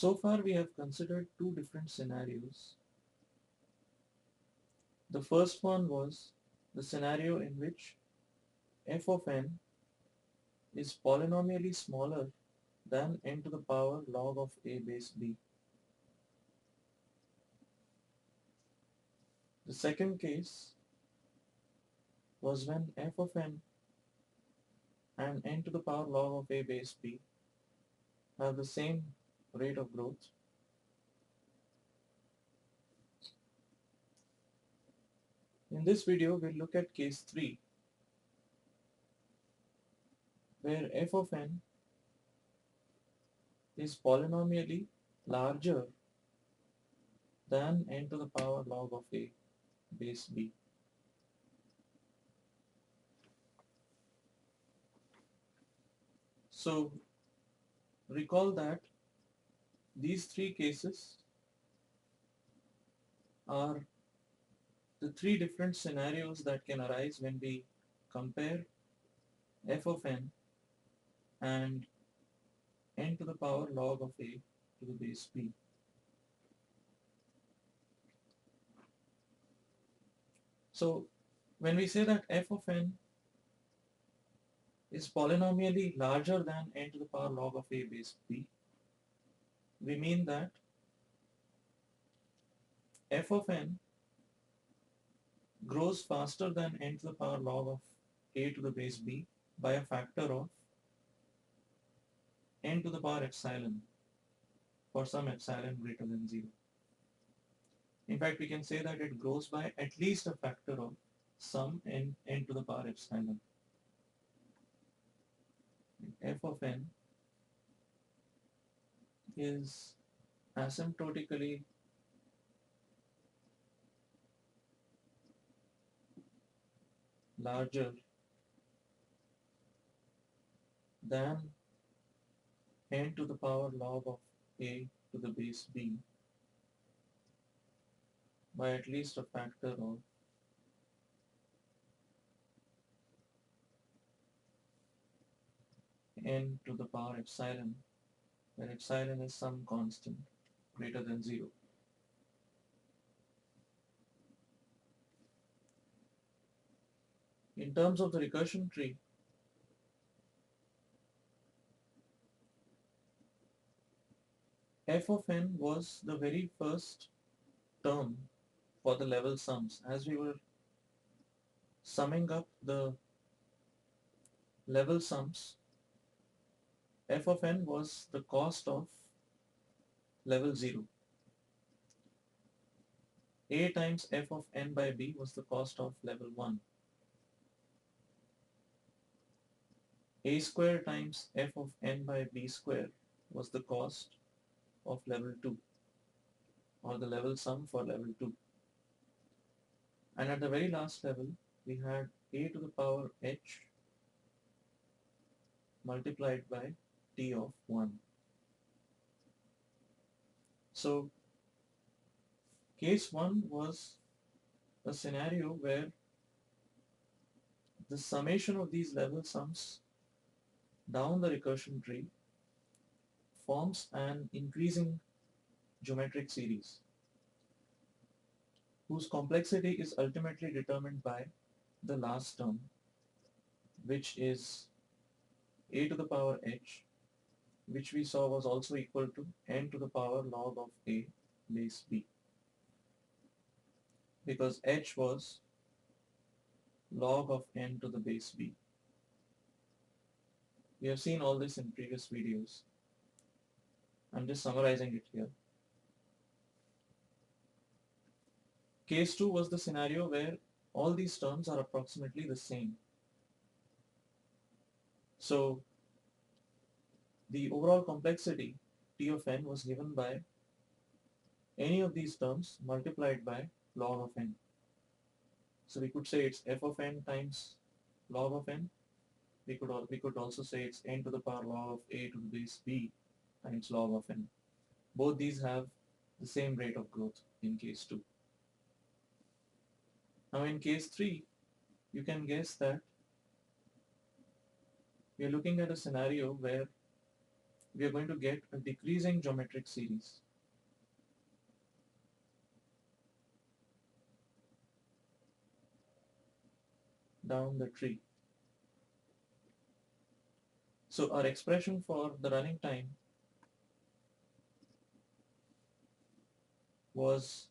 So far we have considered two different scenarios. The first one was the scenario in which f of n is polynomially smaller than n to the power log of a base b. The second case was when f of n and n to the power log of a base b have the same rate of growth. In this video, we'll look at case 3, where f of n is polynomially larger than n to the power log of a base b. So recall that these three cases are the three different scenarios that can arise when we compare f of n and n to the power log of a to the base b. So when we say that f of n is polynomially larger than n to the power log of a base b, we mean that f of n grows faster than n to the power log of a to the base b by a factor of n to the power epsilon for some epsilon greater than 0. In fact, we can say that it grows by at least a factor of some n to the power epsilon. F of n is asymptotically larger than n to the power log of a to the base b by at least a factor of n to the power epsilon, where epsilon is some constant greater than 0. In terms of the recursion tree, f of n was the very first term for the level sums. As we were summing up the level sums, f of n was the cost of level 0. A times f of n by b was the cost of level 1. A square times f of n by b square was the cost of level 2, or the level sum for level 2. And at the very last level, we had a to the power h multiplied by t of 1. So case 1 was a scenario where the summation of these level sums down the recursion tree forms an increasing geometric series whose complexity is ultimately determined by the last term, which is a to the power h, which we saw was also equal to n to the power log of a base b, because h was log of n to the base b. We have seen all this in previous videos. I'm just summarizing it here. Case 2 was the scenario where all these terms are approximately the same. So the overall complexity T of n was given by any of these terms multiplied by log of n. So we could say it's f of n times log of n. We could also say it's n to the power log of a to the base b times log of n. Both these have the same rate of growth in case 2. Now in case 3, you can guess that we are looking at a scenario where we are going to get a decreasing geometric series. Down the tree. So our expression for the running time was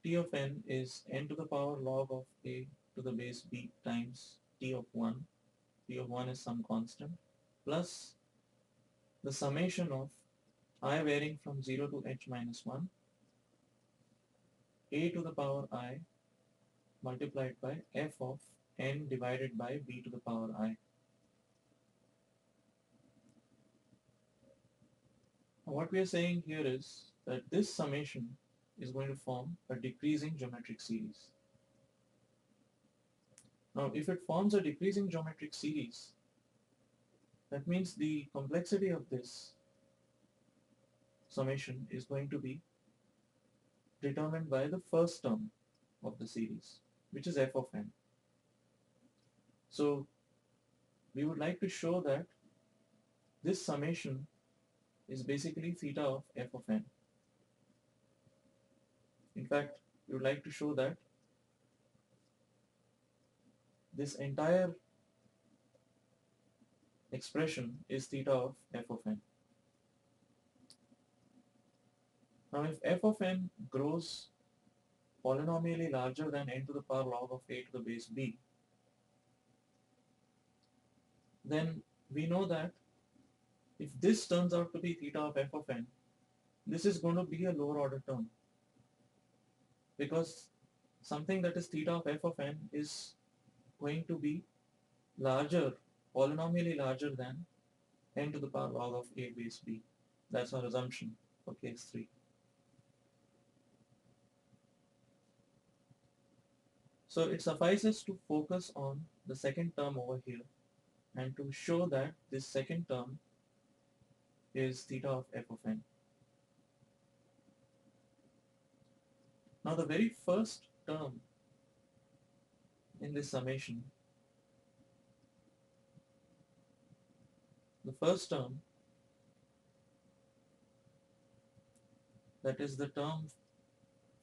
t of n is n to the power log of a to the base b times t of 1. T of 1 is some constant, plus the summation of I varying from 0 to h minus 1, a to the power I multiplied by f of n divided by b to the power I. Now what we are saying here is that this summation is going to form a decreasing geometric series. Now if it forms a decreasing geometric series, that means the complexity of this summation is going to be determined by the first term of the series, which is f of n. So we would like to show that this summation is basically theta of f of n. In fact, we would like to show that this entire expression is theta of f of n. Now if f of n grows polynomially larger than n to the power log of a to the base b, then we know that if this turns out to be theta of f of n, this is going to be a lower order term, because something that is theta of f of n is going to be larger, polynomially larger than n to the power log of a base b. That's our assumption for case 3. So it suffices to focus on the second term over here and to show that this second term is theta of f of n. Now the very first term in this summation, the first term, that is the term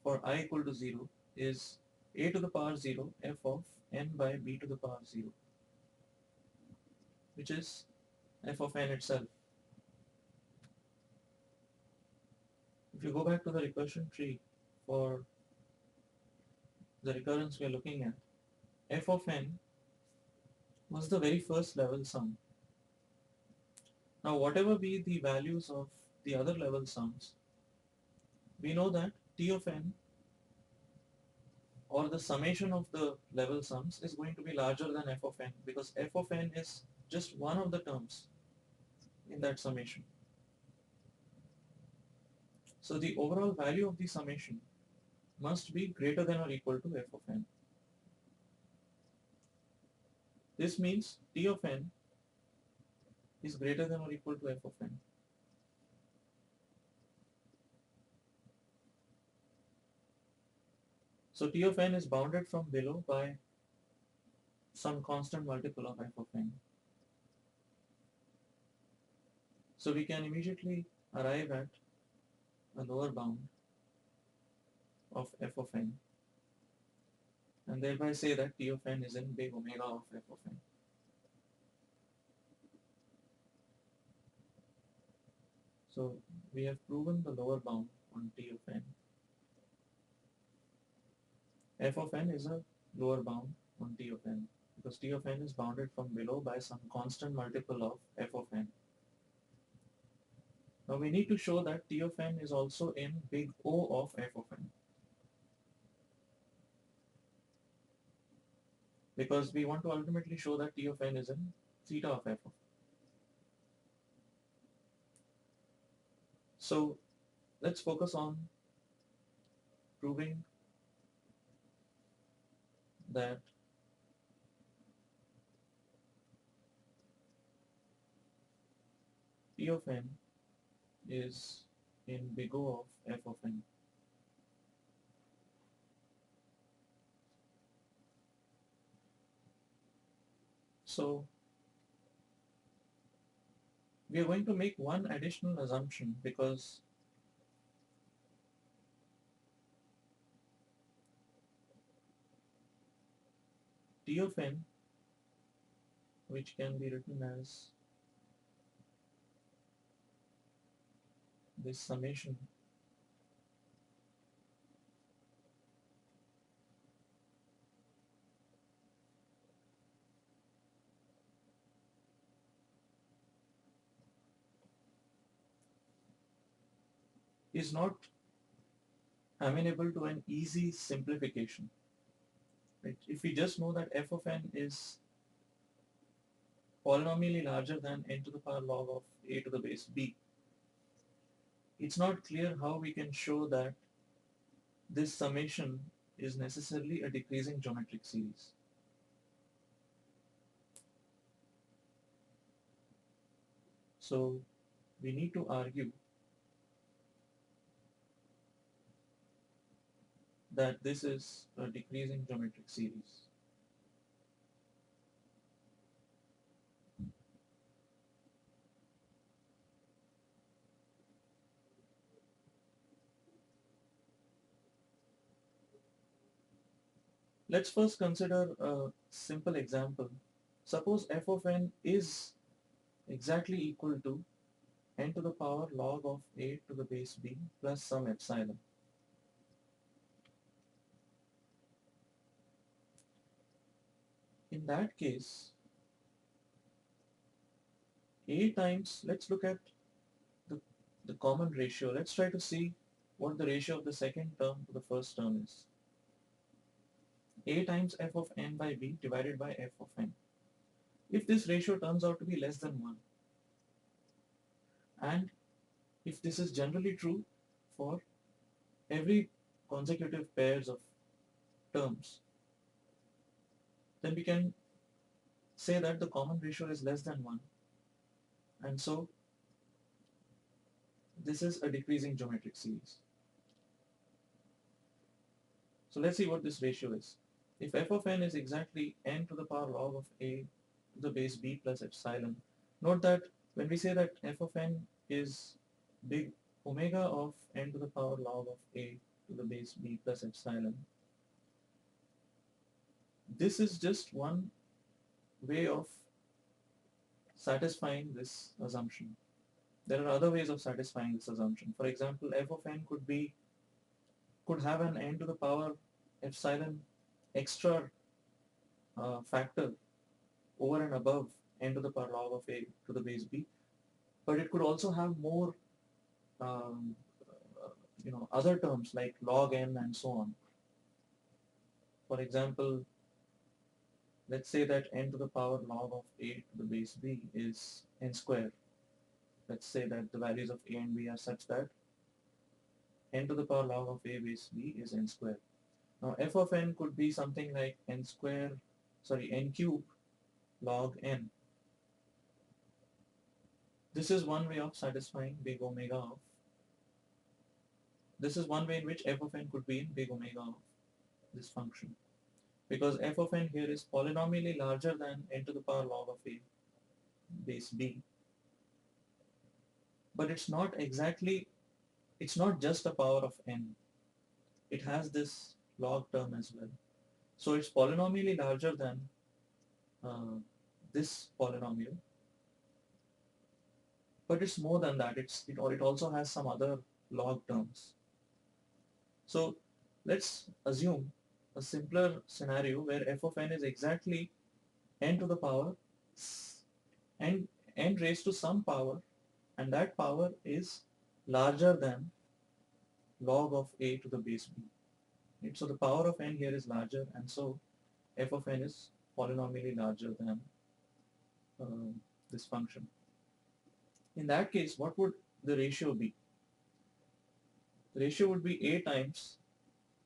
for I equal to 0, is a to the power 0 f of n by b to the power 0, which is f of n itself. If you go back to the recursion tree for the recurrence we are looking at, f of n was the very first level sum. Now whatever be the values of the other level sums, we know that t of n, or the summation of the level sums, is going to be larger than f of n, because f of n is just one of the terms in that summation. So the overall value of the summation must be greater than or equal to f of n. This means t of n is greater than or equal to f of n. So t of n is bounded from below by some constant multiple of f of n. So we can immediately arrive at a lower bound of f of n, and thereby say that t of n is in big omega of f of n. So we have proven the lower bound on t of n. F of n is a lower bound on t of n, because t of n is bounded from below by some constant multiple of f of n. Now we need to show that t of n is also in big O of f of n, because we want to ultimately show that t of n is in theta of f of n. So let's focus on proving that t of n is in big O of f of n. So we are going to make one additional assumption, because T of n, which can be written as this summation is not amenable to an easy simplification. Right? If we just know that f of n is polynomially larger than n to the power log of a to the base b, it's not clear how we can show that this summation is necessarily a decreasing geometric series. So we need to argue that this is a decreasing geometric series. Let's first consider a simple example. Suppose f of n is exactly equal to n to the power log of a to the base b plus some epsilon. In that case, a times, let's look at the, the common ratio. Let's try to see what the ratio of the second term to the first term is. A times f of n by b divided by f of n. If this ratio turns out to be less than 1, and if this is generally true for every consecutive pairs of terms, then we can say that the common ratio is less than 1, and so this is a decreasing geometric series. So let's see what this ratio is. If f of n is exactly n to the power log of a to the base b plus epsilon, note that when we say that f of n is big omega of n to the power log of a to the base b plus epsilon, this is just one way of satisfying this assumption. There are other ways of satisfying this assumption. For example, f of n could have an n to the power epsilon extra factor over and above n to the power log of a to the base b, but it could also have more um, other terms like log n and so on. For example, let's say that n to the power log of a to the base b is n square. Let's say that the values of a and b are such that n to the power log of a base b is n square. Now f of n could be something like n cube log n. This is one way of satisfying big omega of. This is one way in which f of n could be in big omega of this function, because f of n here is polynomially larger than n to the power log of a base b, but it's not just a power of n. It has this log term as well. So it's polynomially larger than uh, this polynomial, but it's more than that. It also has some other log terms. So let's assume a simpler scenario where f of n is exactly n to the power n raised to some power, and that power is larger than log of a to the base b. Right? So the power of n here is larger, and so f of n is polynomially larger than this function. In that case, what would the ratio be? The ratio would be a times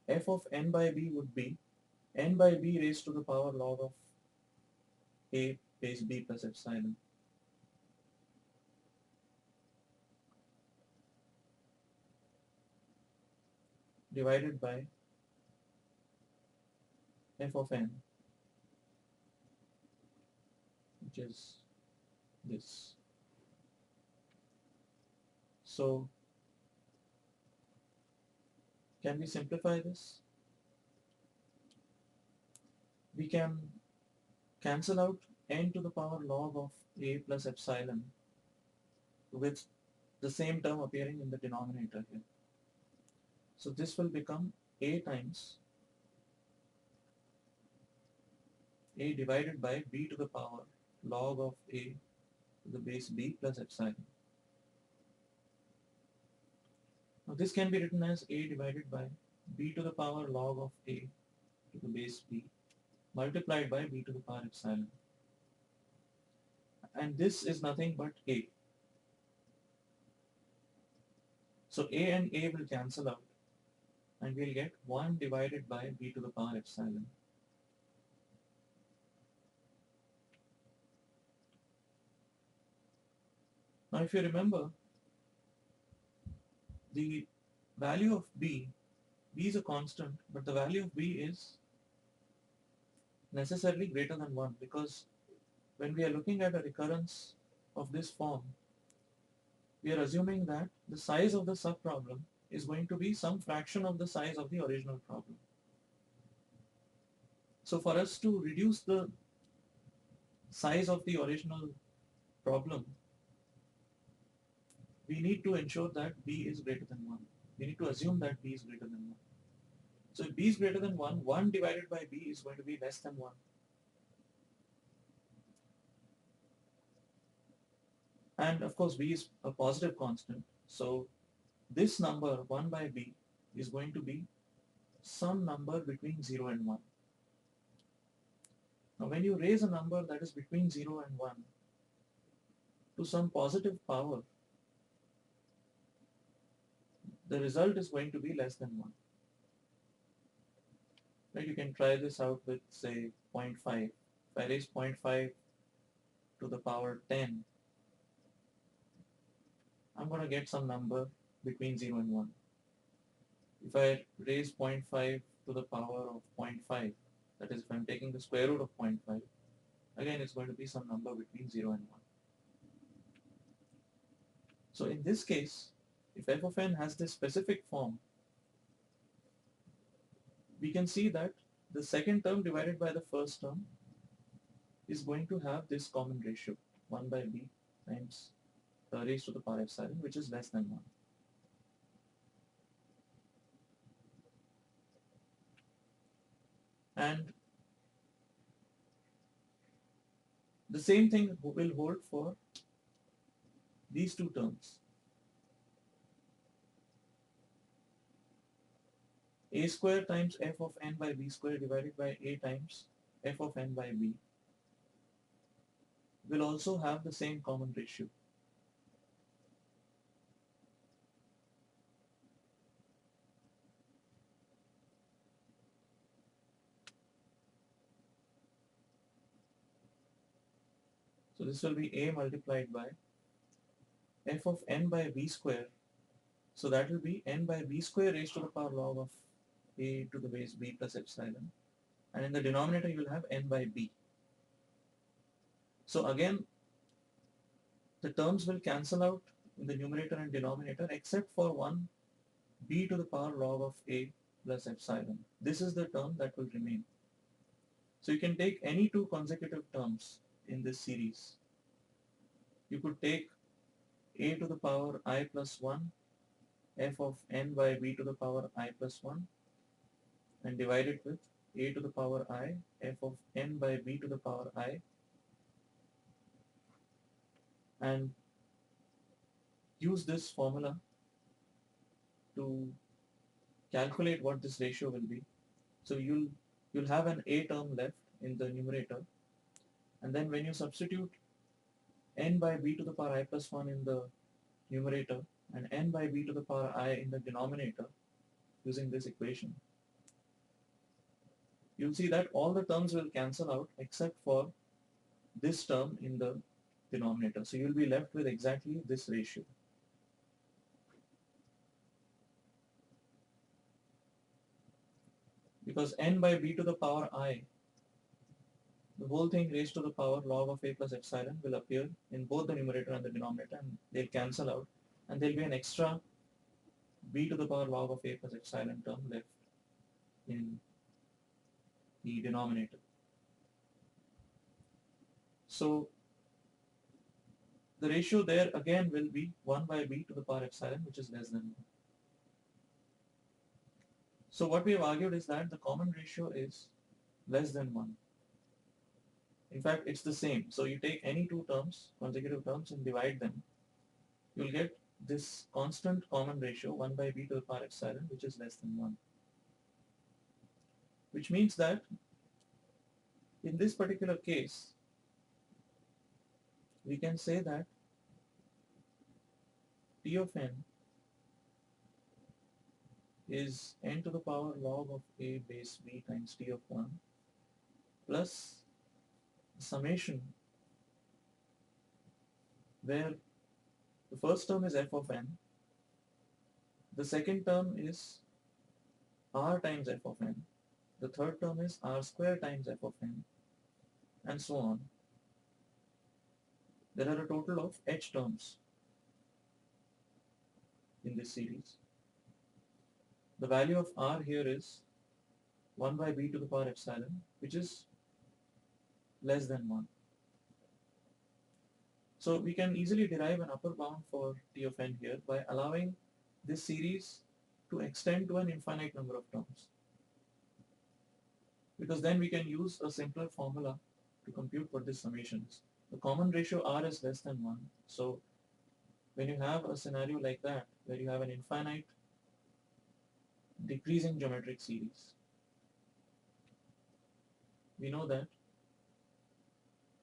f of n by b would be n by b raised to the power log of a base b plus epsilon. Divided by f of n, which is this. So can we simplify this? We can cancel out n to the power log of a plus epsilon with the same term appearing in the denominator here. So this will become a times a divided by b to the power log of a to the base b plus epsilon. Now this can be written as a divided by b to the power log of a to the base b multiplied by b to the power epsilon. And this is nothing but a. So a and a will cancel out and we'll get 1 divided by b to the power epsilon. Now if you remember, the value of b is a constant, but the value of b is necessarily greater than 1, because when we are looking at a recurrence of this form, we are assuming that the size of the subproblem is going to be some fraction of the size of the original problem. So for us to reduce the size of the original problem, we need to ensure that b is greater than 1. We need to assume that b is greater than 1. So if b is greater than 1, 1 divided by b is going to be less than 1. And of course b is a positive constant. So this number 1 by b is going to be some number between 0 and 1. Now when you raise a number that is between 0 and 1 to some positive power, the result is going to be less than 1. Right, you can try this out with, say, 0.5. If I raise 0.5 to the power 10, I'm going to get some number between 0 and 1. If I raise 0.5 to the power of 0.5, that is if I'm taking the square root of 0.5, again it's going to be some number between 0 and 1. So in this case, if f of n has this specific form, we can see that the second term divided by the first term is going to have this common ratio, 1 by b times raised to the power epsilon, which is less than 1. And the same thing will hold for these two terms. A square times f of n by b square divided by a times f of n by b will also have the same common ratio. So this will be a multiplied by f of n by b square. So that will be n by b square raised to the power log of a to the base b plus epsilon. And in the denominator you will have n by b. So again, the terms will cancel out in the numerator and denominator except for one, b to the power log of a plus epsilon. This is the term that will remain. So you can take any two consecutive terms in this series. You could take a to the power I plus 1 f of n by b to the power I plus 1 and divide it with a to the power I f of n by b to the power I, and use this formula to calculate what this ratio will be. So you'll have an a term left in the numerator, and then when you substitute n by b to the power I plus 1 in the numerator and n by b to the power I in the denominator using this equation, you'll see that all the terms will cancel out except for this term in the denominator. So you'll be left with exactly this ratio. Because n by b to the power I, the whole thing raised to the power log of a plus epsilon will appear in both the numerator and the denominator, and they'll cancel out. and there will be an extra b to the power log of a plus epsilon term left in the denominator. So the ratio there again will be 1 by b to the power epsilon, which is less than 1. So what we have argued is that the common ratio is less than 1. In fact, it's the same. So you take any two terms, consecutive terms, and divide them. You'll get this constant common ratio 1 by b to the power epsilon, which is less than 1. Which means that in this particular case, we can say that T of n is n to the power log of a base b times T of 1 plus summation where the first term is f of n, the second term is r times f of n, the third term is r square times f of n, and so on. There are a total of h terms in this series. The value of r here is 1 by b to the power epsilon, which is less than 1. So we can easily derive an upper bound for T of n here by allowing this series to extend to an infinite number of terms. Because then we can use a simpler formula to compute what this summation is. The common ratio r is less than 1. So when you have a scenario like that, where you have an infinite decreasing geometric series, we know that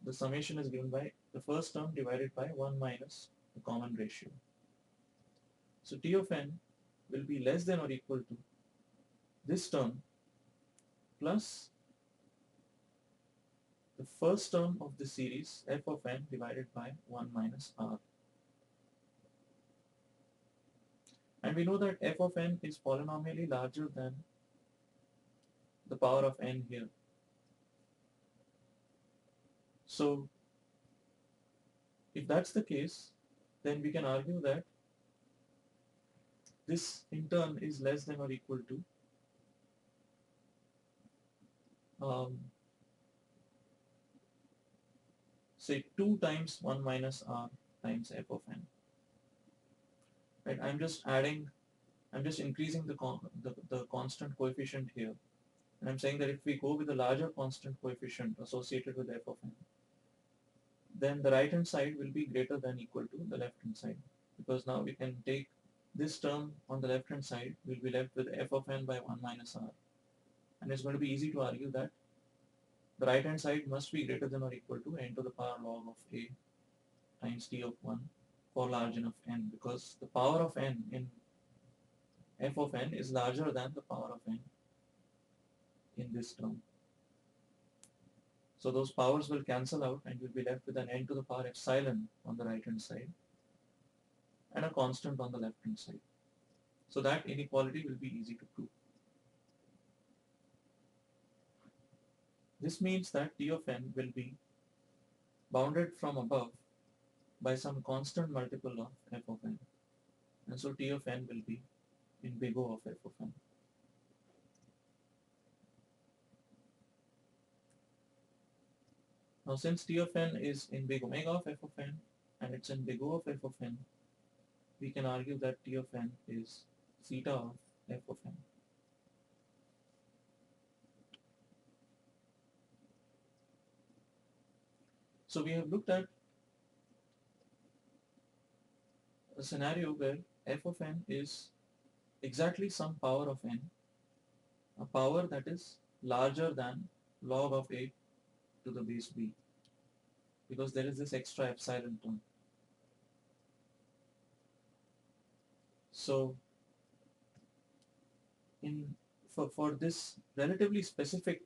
the summation is given by the first term divided by 1 minus the common ratio. So T of n will be less than or equal to this term plus the first term of the series f of n divided by 1 minus r. And we know that f of n is polynomially larger than the power of n here. So if that's the case, then we can argue that this in turn is less than or equal to say 2 times 1 minus r times f of n. Right? I'm just increasing the constant coefficient here. And I'm saying that if we go with a larger constant coefficient associated with f of n, then the right hand side will be greater than equal to the left hand side. Because now we can take this term on the left hand side, we'll be left with f of n by 1 minus r. And it's going to be easy to argue that the right hand side must be greater than or equal to n to the power log of a times t of 1 for large enough n, because the power of n in f of n is larger than the power of n in this term. So those powers will cancel out and you'll be left with an n to the power epsilon on the right hand side and a constant on the left hand side. So that inequality will be easy to prove. This means that T of n will be bounded from above by some constant multiple of f of n. And so T of n will be in big O of f of n. Now since T of n is in big omega of f of n and it's in big O of f of n, we can argue that T of n is theta of f of n. So we have looked at a scenario where f of n is exactly some power of n, a power that is larger than log of a to the base b, because there is this extra epsilon term. So for this relatively specific